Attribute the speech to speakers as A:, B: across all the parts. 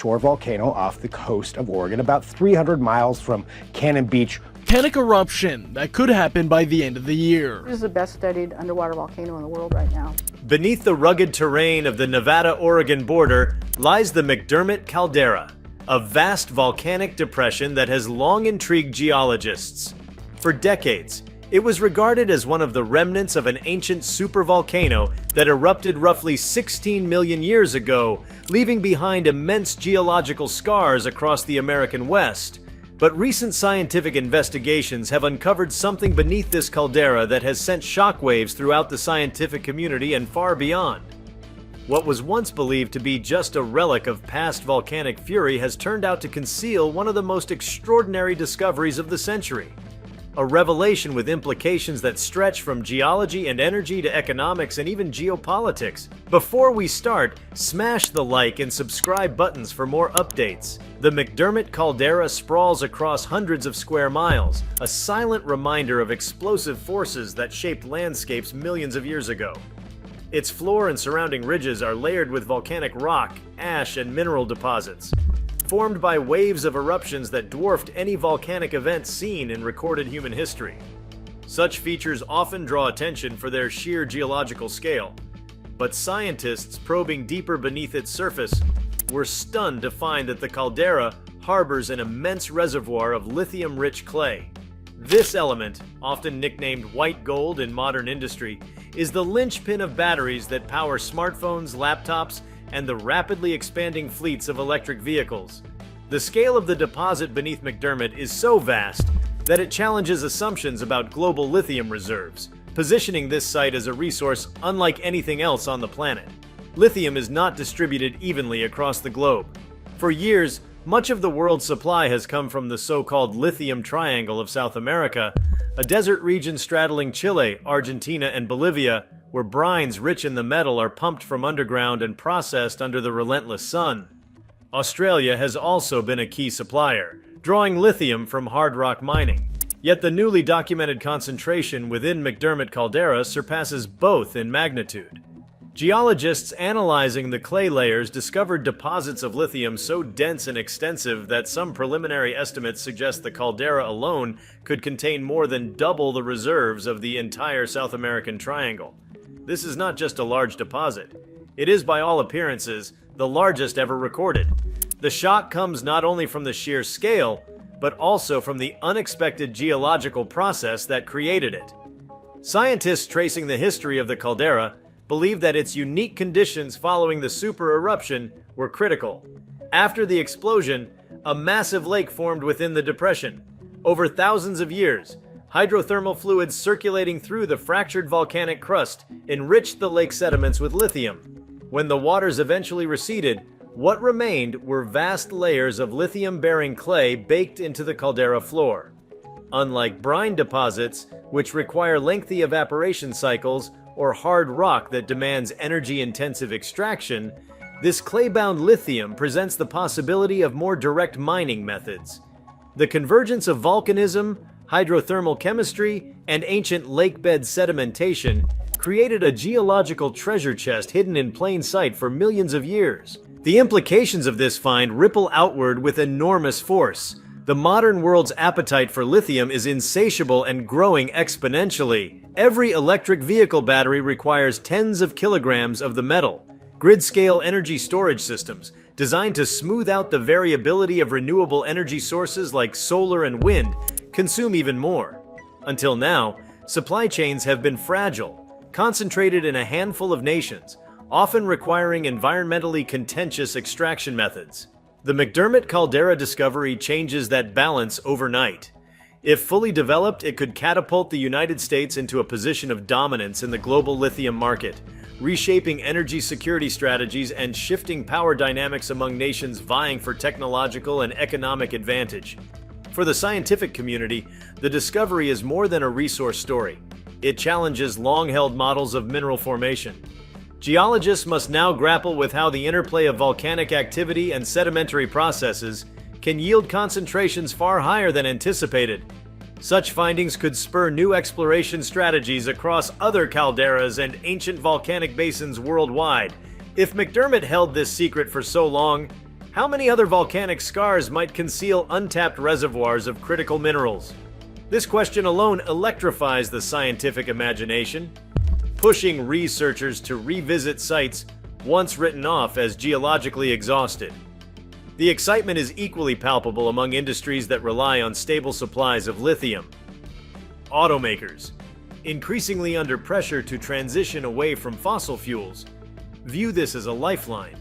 A: offshore volcano off the coast of Oregon, about 300 miles from Cannon Beach.
B: Volcanic eruption that could happen by the end of the year.
C: This is the best studied underwater volcano in the world right now.
D: Beneath the rugged terrain of the Nevada-Oregon border lies the McDermitt Caldera, a vast volcanic depression that has long intrigued geologists. For decades, it was regarded as one of the remnants of an ancient supervolcano that erupted roughly 16 million years ago, leaving behind immense geological scars across the American West. But recent scientific investigations have uncovered something beneath this caldera that has sent shockwaves throughout the scientific community and far beyond. What was once believed to be just a relic of past volcanic fury has turned out to conceal one of the most extraordinary discoveries of the century. A revelation with implications that stretch from geology and energy to economics and even geopolitics. Before we start, smash the like and subscribe buttons for more updates. The McDermitt Caldera sprawls across hundreds of square miles, a silent reminder of explosive forces that shaped landscapes millions of years ago. Its floor and surrounding ridges are layered with volcanic rock, ash, and mineral deposits, formed by waves of eruptions that dwarfed any volcanic event seen in recorded human history. Such features often draw attention for their sheer geological scale, but scientists probing deeper beneath its surface were stunned to find that the caldera harbors an immense reservoir of lithium-rich clay. This element, often nicknamed white gold in modern industry, is the linchpin of batteries that power smartphones, laptops, and the rapidly expanding fleets of electric vehicles. The scale of the deposit beneath McDermitt is so vast that it challenges assumptions about global lithium reserves, positioning this site as a resource unlike anything else on the planet. Lithium is not distributed evenly across the globe. For years, much of the world's supply has come from the so-called lithium triangle of South America, a desert region straddling Chile, Argentina, and Bolivia, where brines rich in the metal are pumped from underground and processed under the relentless sun. Australia has also been a key supplier, drawing lithium from hard rock mining. Yet the newly documented concentration within McDermitt Caldera surpasses both in magnitude. Geologists analyzing the clay layers discovered deposits of lithium so dense and extensive that some preliminary estimates suggest the caldera alone could contain more than double the reserves of the entire South American triangle. This is not just a large deposit. It is, by all appearances, the largest ever recorded. The shock comes not only from the sheer scale, but also from the unexpected geological process that created it. Scientists tracing the history of the caldera believe that its unique conditions following the super eruption were critical. After the explosion, a massive lake formed within the depression. Over thousands of years, hydrothermal fluids circulating through the fractured volcanic crust enriched the lake sediments with lithium. When the waters eventually receded, what remained were vast layers of lithium-bearing clay baked into the caldera floor. Unlike brine deposits, which require lengthy evaporation cycles, or hard rock that demands energy-intensive extraction, this clay-bound lithium presents the possibility of more direct mining methods. The convergence of volcanism, hydrothermal chemistry, and ancient lakebed sedimentation created a geological treasure chest hidden in plain sight for millions of years. The implications of this find ripple outward with enormous force. The modern world's appetite for lithium is insatiable and growing exponentially. Every electric vehicle battery requires tens of kilograms of the metal. Grid-scale energy storage systems, designed to smooth out the variability of renewable energy sources like solar and wind, consume even more. Until now, supply chains have been fragile, concentrated in a handful of nations, often requiring environmentally contentious extraction methods. The McDermitt Caldera discovery changes that balance overnight. If fully developed, it could catapult the United States into a position of dominance in the global lithium market, reshaping energy security strategies and shifting power dynamics among nations vying for technological and economic advantage. For the scientific community, the discovery is more than a resource story. It challenges long-held models of mineral formation. Geologists must now grapple with how the interplay of volcanic activity and sedimentary processes can yield concentrations far higher than anticipated. Such findings could spur new exploration strategies across other calderas and ancient volcanic basins worldwide. If McDermitt held this secret for so long, How many other volcanic scars might conceal untapped reservoirs of critical minerals? This question alone electrifies the scientific imagination, pushing researchers to revisit sites once written off as geologically exhausted. The excitement is equally palpable among industries that rely on stable supplies of lithium. Automakers, increasingly under pressure to transition away from fossil fuels, view this as a lifeline.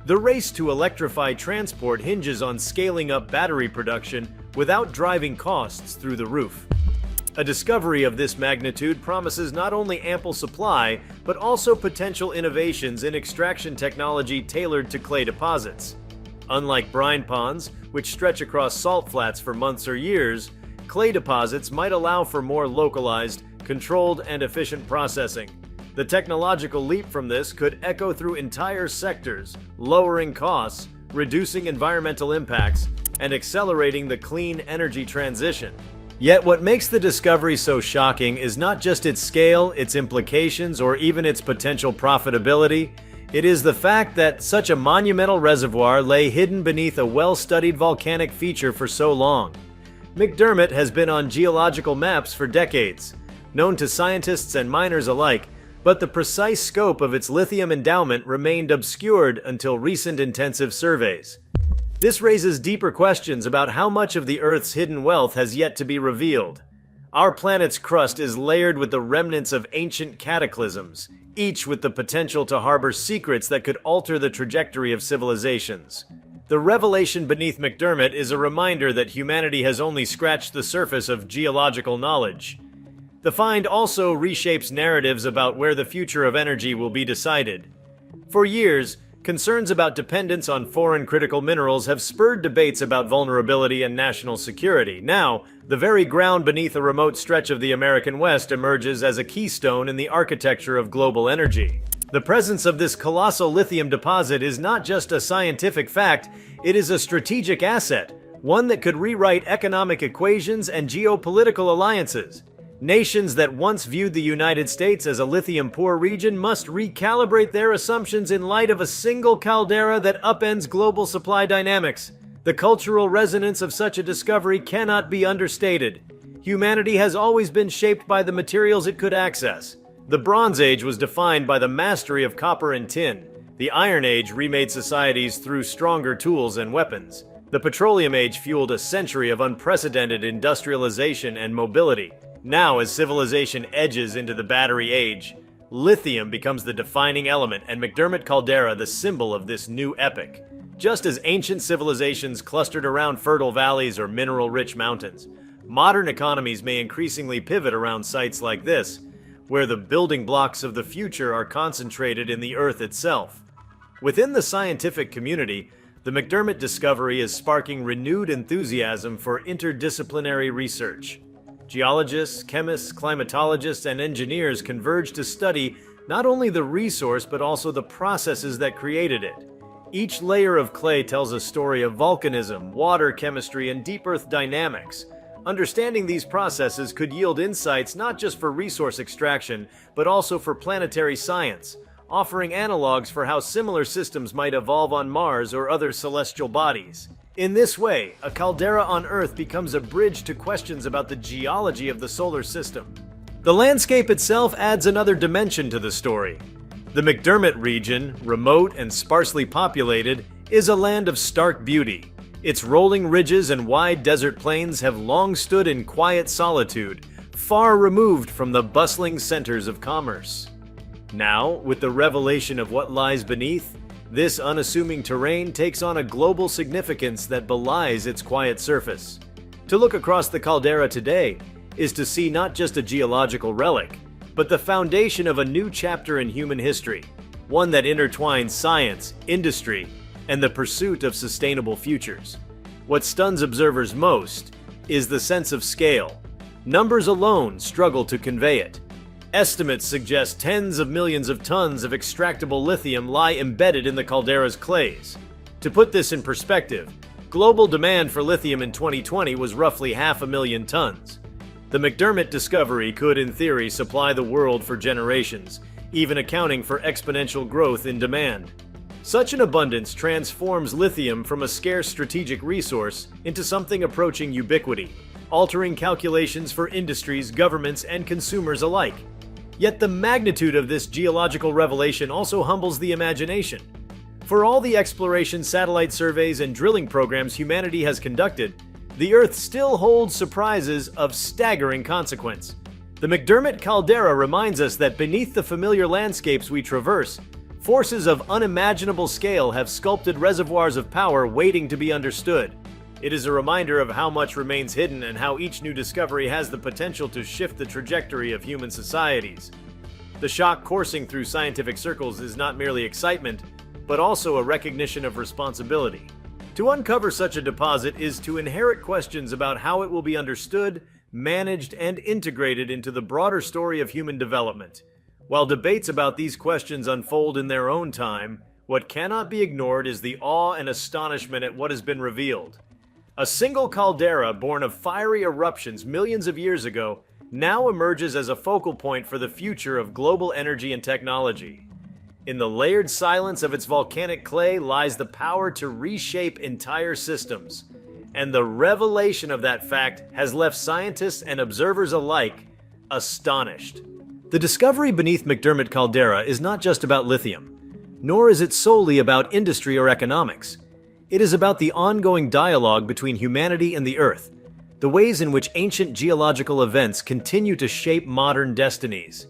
D: The race to electrify transport hinges on scaling up battery production without driving costs through the roof. A discovery of this magnitude promises not only ample supply, but also potential innovations in extraction technology tailored to clay deposits. Unlike brine ponds, which stretch across salt flats for months or years, clay deposits might allow for more localized, controlled, and efficient processing. The technological leap from this could echo through entire sectors, lowering costs, reducing environmental impacts, and accelerating the clean energy transition. Yet what makes the discovery so shocking is not just its scale, its implications, or even its potential profitability. It is the fact that such a monumental reservoir lay hidden beneath a well-studied volcanic feature for so long. McDermitt has been on geological maps for decades, known to scientists and miners alike, but the precise scope of its lithium endowment remained obscured until recent intensive surveys. This raises deeper questions about how much of the Earth's hidden wealth has yet to be revealed. Our planet's crust is layered with the remnants of ancient cataclysms, each with the potential to harbor secrets that could alter the trajectory of civilizations. The revelation beneath McDermitt is a reminder that humanity has only scratched the surface of geological knowledge. The find also reshapes narratives about where the future of energy will be decided. For years, concerns about dependence on foreign critical minerals have spurred debates about vulnerability and national security. Now, the very ground beneath a remote stretch of the American West emerges as a keystone in the architecture of global energy. The presence of this colossal lithium deposit is not just a scientific fact, it is a strategic asset, one that could rewrite economic equations and geopolitical alliances. Nations that once viewed the United States as a lithium-poor region must recalibrate their assumptions in light of a single caldera that upends global supply dynamics. The cultural resonance of such a discovery cannot be understated. Humanity has always been shaped by the materials it could access. The Bronze Age was defined by the mastery of copper and tin. The Iron Age remade societies through stronger tools and weapons. The Petroleum Age fueled a century of unprecedented industrialization and mobility. Now, as civilization edges into the battery age, lithium becomes the defining element and McDermitt Caldera the symbol of this new epoch. Just as ancient civilizations clustered around fertile valleys or mineral-rich mountains, modern economies may increasingly pivot around sites like this, where the building blocks of the future are concentrated in the Earth itself. Within the scientific community, the McDermitt discovery is sparking renewed enthusiasm for interdisciplinary research. Geologists, chemists, climatologists, and engineers converge to study not only the resource but also the processes that created it. Each layer of clay tells a story of volcanism, water chemistry, and deep earth dynamics. Understanding these processes could yield insights not just for resource extraction, but also for planetary science, offering analogs for how similar systems might evolve on Mars or other celestial bodies. In this way, a caldera on Earth becomes a bridge to questions about the geology of the solar system. The landscape itself adds another dimension to the story. The McDermitt region, remote and sparsely populated, is a land of stark beauty. Its rolling ridges and wide desert plains have long stood in quiet solitude, far removed from the bustling centers of commerce. Now, with the revelation of what lies beneath, this unassuming terrain takes on a global significance that belies its quiet surface. To look across the caldera today is to see not just a geological relic, but the foundation of a new chapter in human history, one that intertwines science, industry, and the pursuit of sustainable futures. What stuns observers most is the sense of scale. Numbers alone struggle to convey it. Estimates suggest tens of millions of tons of extractable lithium lie embedded in the caldera's clays. To put this in perspective, global demand for lithium in 2020 was roughly 500,000 tons. The McDermitt discovery could, in theory, supply the world for generations, even accounting for exponential growth in demand. Such an abundance transforms lithium from a scarce strategic resource into something approaching ubiquity, altering calculations for industries, governments, and consumers alike. Yet the magnitude of this geological revelation also humbles the imagination. For all the exploration, satellite surveys, and drilling programs humanity has conducted, the Earth still holds surprises of staggering consequence. The McDermitt Caldera reminds us that beneath the familiar landscapes we traverse, forces of unimaginable scale have sculpted reservoirs of power waiting to be understood. It is a reminder of how much remains hidden and how each new discovery has the potential to shift the trajectory of human societies. The shock coursing through scientific circles is not merely excitement, but also a recognition of responsibility. To uncover such a deposit is to inherit questions about how it will be understood, managed, and integrated into the broader story of human development. While debates about these questions unfold in their own time, what cannot be ignored is the awe and astonishment at what has been revealed. A single caldera born of fiery eruptions millions of years ago now emerges as a focal point for the future of global energy and technology. In the layered silence of its volcanic clay lies the power to reshape entire systems, and the revelation of that fact has left scientists and observers alike astonished. The discovery beneath McDermitt Caldera is not just about lithium, nor is it solely about industry or economics. It is about the ongoing dialogue between humanity and the Earth, the ways in which ancient geological events continue to shape modern destinies.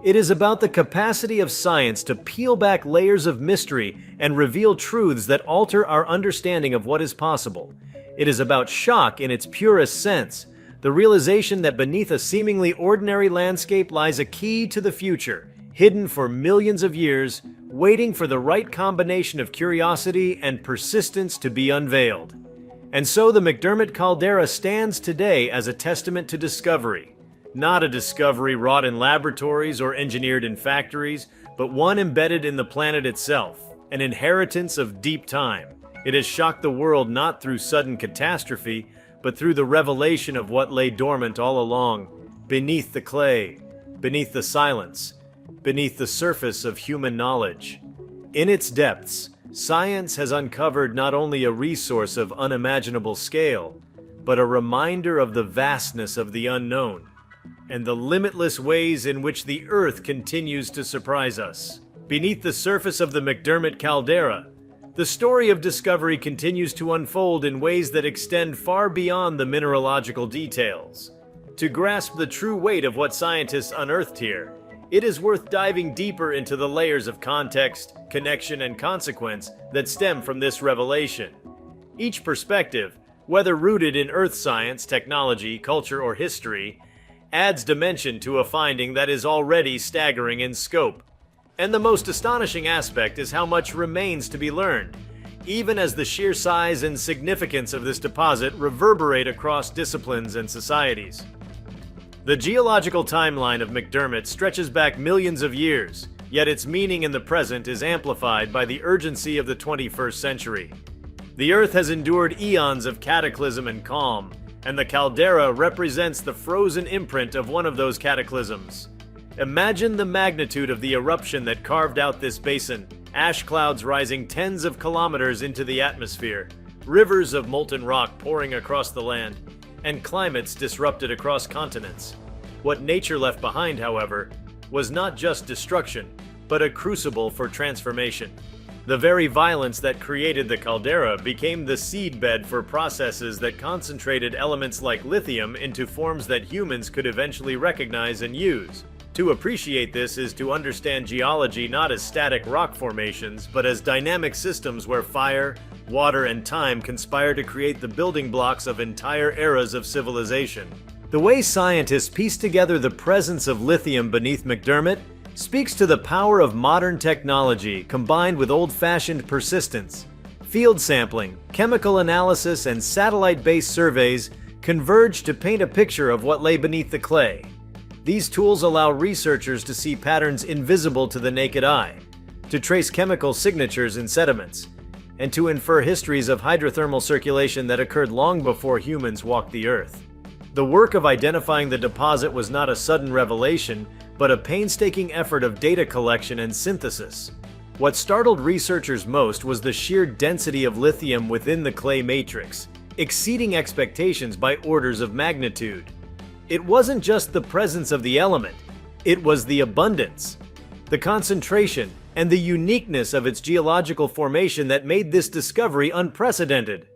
D: It is about the capacity of science to peel back layers of mystery and reveal truths that alter our understanding of what is possible. It is about shock in its purest sense, the realization that beneath a seemingly ordinary landscape lies a key to the future, hidden for millions of years, waiting for the right combination of curiosity and persistence to be unveiled. And so the McDermitt Caldera stands today as a testament to discovery. Not a discovery wrought in laboratories or engineered in factories, but one embedded in the planet itself, an inheritance of deep time. It has shocked the world not through sudden catastrophe, but through the revelation of what lay dormant all along, beneath the clay, beneath the silence, beneath the surface of human knowledge. In its depths, science has uncovered not only a resource of unimaginable scale, but a reminder of the vastness of the unknown, and the limitless ways in which the Earth continues to surprise us. Beneath the surface of the McDermitt Caldera, the story of discovery continues to unfold in ways that extend far beyond the mineralogical details. To grasp the true weight of what scientists unearthed here, it is worth diving deeper into the layers of context, connection, and consequence that stem from this revelation. Each perspective, whether rooted in earth science, technology, culture, or history, adds dimension to a finding that is already staggering in scope. And the most astonishing aspect is how much remains to be learned, even as the sheer size and significance of this deposit reverberate across disciplines and societies. The geological timeline of McDermitt stretches back millions of years, yet its meaning in the present is amplified by the urgency of the 21st century. The Earth has endured eons of cataclysm and calm, and the caldera represents the frozen imprint of one of those cataclysms. Imagine the magnitude of the eruption that carved out this basin, ash clouds rising tens of kilometers into the atmosphere, rivers of molten rock pouring across the land, and climates disrupted across continents. What nature left behind, however, was not just destruction, but a crucible for transformation. The very violence that created the caldera became the seedbed for processes that concentrated elements like lithium into forms that humans could eventually recognize and use. To appreciate this is to understand geology not as static rock formations, but as dynamic systems where fire, water, and time conspire to create the building blocks of entire eras of civilization. The way scientists piece together the presence of lithium beneath McDermitt speaks to the power of modern technology combined with old-fashioned persistence. Field sampling, chemical analysis, and satellite-based surveys converge to paint a picture of what lay beneath the clay. These tools allow researchers to see patterns invisible to the naked eye, to trace chemical signatures in sediments, and to infer histories of hydrothermal circulation that occurred long before humans walked the Earth. The work of identifying the deposit was not a sudden revelation, but a painstaking effort of data collection and synthesis. What startled researchers most was the sheer density of lithium within the clay matrix, exceeding expectations by orders of magnitude. It wasn't just the presence of the element, it was the abundance, the concentration, and the uniqueness of its geological formation that made this discovery unprecedented.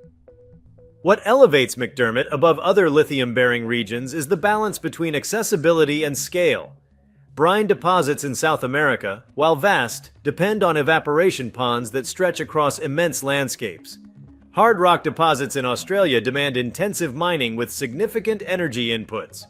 D: What elevates McDermitt above other lithium-bearing regions is the balance between accessibility and scale. Brine deposits in South America, while vast, depend on evaporation ponds that stretch across immense landscapes. Hard rock deposits in Australia demand intensive mining with significant energy inputs.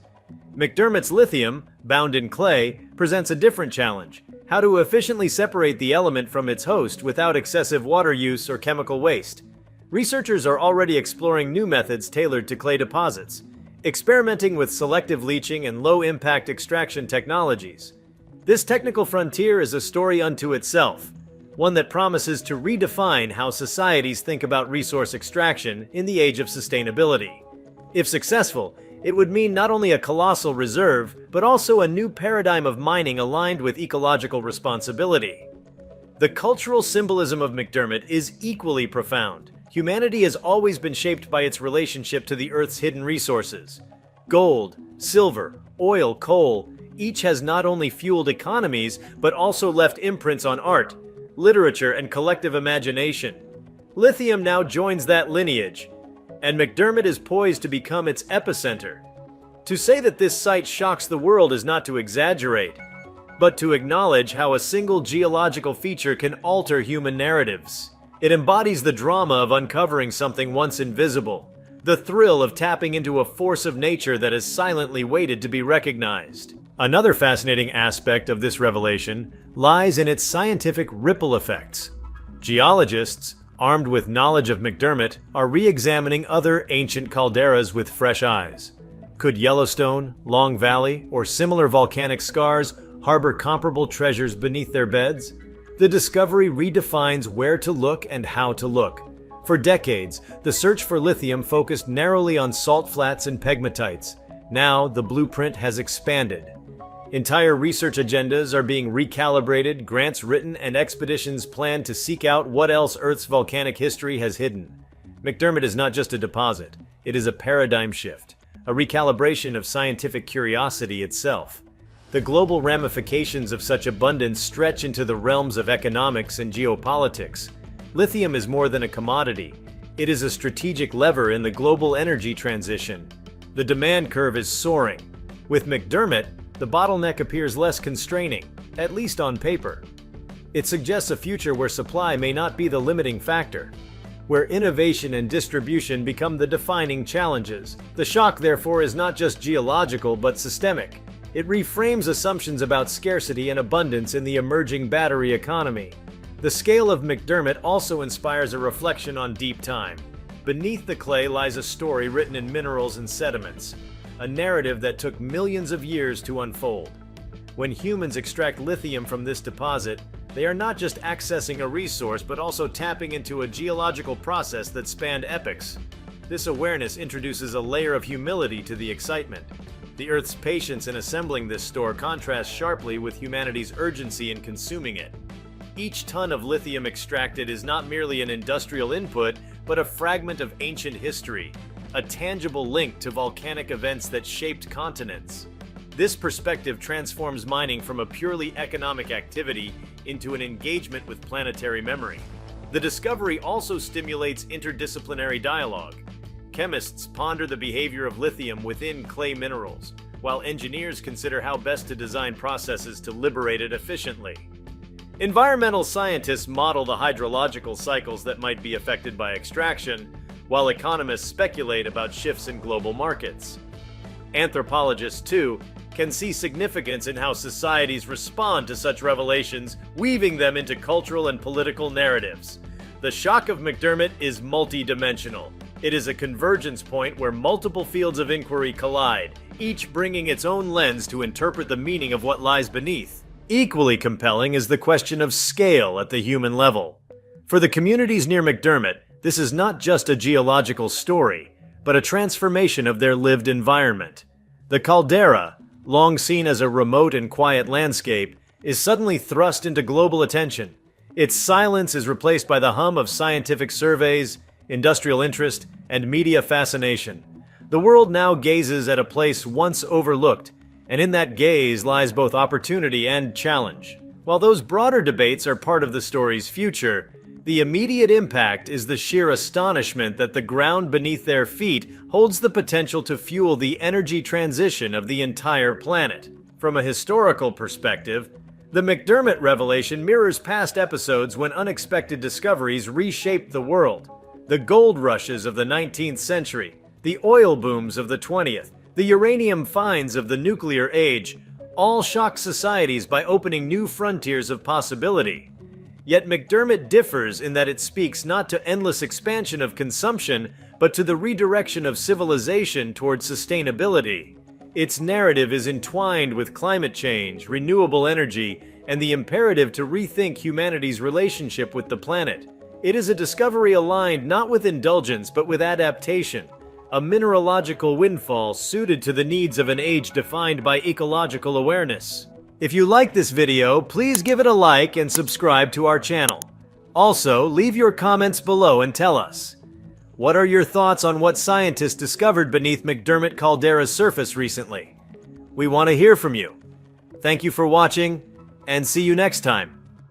D: McDermitt's lithium, bound in clay, presents a different challenge: how to efficiently separate the element from its host without excessive water use or chemical waste. Researchers are already exploring new methods tailored to clay deposits, experimenting with selective leaching and low-impact extraction technologies. This technical frontier is a story unto itself, one that promises to redefine how societies think about resource extraction in the age of sustainability. If successful, it would mean not only a colossal reserve, but also a new paradigm of mining aligned with ecological responsibility. The cultural symbolism of McDermitt is equally profound. Humanity has always been shaped by its relationship to the Earth's hidden resources. Gold, silver, oil, coal, each has not only fueled economies, but also left imprints on art, literature, and collective imagination. Lithium now joins that lineage, and McDermitt is poised to become its epicenter. To say that this site shocks the world is not to exaggerate, but to acknowledge how a single geological feature can alter human narratives. It embodies the drama of uncovering something once invisible, the thrill of tapping into a force of nature that has silently waited to be recognized. Another fascinating aspect of this revelation lies in its scientific ripple effects. Geologists, armed with knowledge of McDermitt, are re-examining other ancient calderas with fresh eyes. Could Yellowstone, Long Valley, or similar volcanic scars harbor comparable treasures beneath their beds? The discovery redefines where to look and how to look. For decades, the search for lithium focused narrowly on salt flats and pegmatites. Now, the blueprint has expanded. Entire research agendas are being recalibrated, grants written, and expeditions planned to seek out what else Earth's volcanic history has hidden. McDermitt is not just a deposit, it is a paradigm shift, a recalibration of scientific curiosity itself. The global ramifications of such abundance stretch into the realms of economics and geopolitics. Lithium is more than a commodity. It is a strategic lever in the global energy transition. The demand curve is soaring. With McDermitt, the bottleneck appears less constraining, at least on paper. It suggests a future where supply may not be the limiting factor, where innovation and distribution become the defining challenges. The shock, therefore, is not just geological but systemic. It reframes assumptions about scarcity and abundance in the emerging battery economy. The scale of McDermitt also inspires a reflection on deep time. Beneath the clay lies a story written in minerals and sediments, a narrative that took millions of years to unfold. When humans extract lithium from this deposit, they are not just accessing a resource but also tapping into a geological process that spanned epochs. This awareness introduces a layer of humility to the excitement. The Earth's patience in assembling this store contrasts sharply with humanity's urgency in consuming it. Each ton of lithium extracted is not merely an industrial input, but a fragment of ancient history, a tangible link to volcanic events that shaped continents. This perspective transforms mining from a purely economic activity into an engagement with planetary memory. The discovery also stimulates interdisciplinary dialogue. Chemists ponder the behavior of lithium within clay minerals, while engineers consider how best to design processes to liberate it efficiently. Environmental scientists model the hydrological cycles that might be affected by extraction, while economists speculate about shifts in global markets. Anthropologists, too, can see significance in how societies respond to such revelations, weaving them into cultural and political narratives. The shock of McDermitt is multidimensional. It is a convergence point where multiple fields of inquiry collide, each bringing its own lens to interpret the meaning of what lies beneath. Equally compelling is the question of scale at the human level. For the communities near McDermitt, this is not just a geological story, but a transformation of their lived environment. The caldera, long seen as a remote and quiet landscape, is suddenly thrust into global attention. Its silence is replaced by the hum of scientific surveys, industrial interest, and media fascination. The world now gazes at a place once overlooked, and in that gaze lies both opportunity and challenge. While those broader debates are part of the story's future, the immediate impact is the sheer astonishment that the ground beneath their feet holds the potential to fuel the energy transition of the entire planet. From a historical perspective, the McDermitt revelation mirrors past episodes when unexpected discoveries reshaped the world. The gold rushes of the 19th century, the oil booms of the 20th, the uranium finds of the nuclear age, all shocked societies by opening new frontiers of possibility. Yet McDermitt differs in that it speaks not to endless expansion of consumption, but to the redirection of civilization toward sustainability. Its narrative is entwined with climate change, renewable energy, and the imperative to rethink humanity's relationship with the planet. It is a discovery aligned not with indulgence but with adaptation, a mineralogical windfall suited to the needs of an age defined by ecological awareness. If you like this video, please give it a like and subscribe to our channel. Also, leave your comments below and tell us, what are your thoughts on what scientists discovered beneath McDermitt Caldera's surface recently? We want to hear from you. Thank you for watching, and see you next time.